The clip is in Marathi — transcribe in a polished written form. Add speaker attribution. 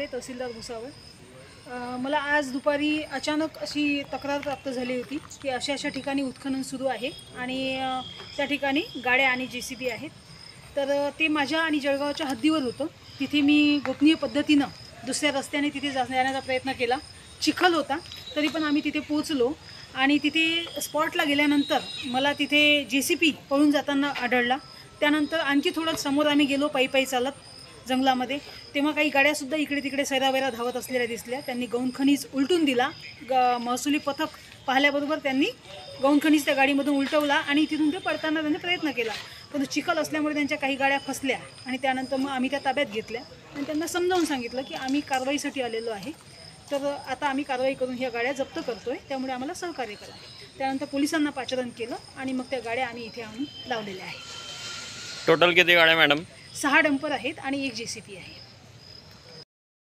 Speaker 1: कापडे, तहसीलदार भुसावळ. मला आज दुपारी अचानक अशी तक्रार प्राप्त झाली होती की अशा ठिकाणी उत्खनन सुरू आहे आणि त्या ठिकाणी गाड्या आणि JCB आहेत. तर ते माझ्या आणि जळगावच्या हद्दीवर होतं. तिथे मी गोपनीय पद्धतीनं दुसऱ्या रस्त्याने तिथे जाण्याचा प्रयत्न केला. चिखल होता तरी पण आम्ही तिथे पोहोचलो आणि तिथे स्पॉटला गेल्यानंतर मला तिथे JCB पळून जाताना आढळला. त्यानंतर आणखी थोडं समोर आम्ही गेलो पायी चालत जंगलामध्ये, तेव्हा काही गाड्यासुद्धा इकडे तिकडे सैरावैरा धावत असलेल्या दिसल्या. त्यांनी गौण खनिज उलटून दिला. महसुली पथक पाहिल्याबरोबर त्यांनी गौण खनिज त्या गाडीमधून उलटवला आणि तिथून ते पडताना त्यांनी प्रयत्न केला, पण चिखल असल्यामुळे त्यांच्या काही गाड्या फसल्या आणि त्यानंतर मग आम्ही त्या ताब्यात घेतल्या आणि त्यांना समजावून सांगितलं की आम्ही कारवाईसाठी आलेलो आहे, तर आता आम्ही कारवाई करून ह्या गाड्या जप्त करतोय, त्यामुळे आम्हाला सहकार्य करा. त्यानंतर पोलिसांना पाचारण केलं आणि मग त्या गाड्या आम्ही इथे आणून लावलेल्या आहेत.
Speaker 2: टोटल किती गाड्या मॅडम?
Speaker 1: 6 डंपर आहेत आणि 1 JCB आहे.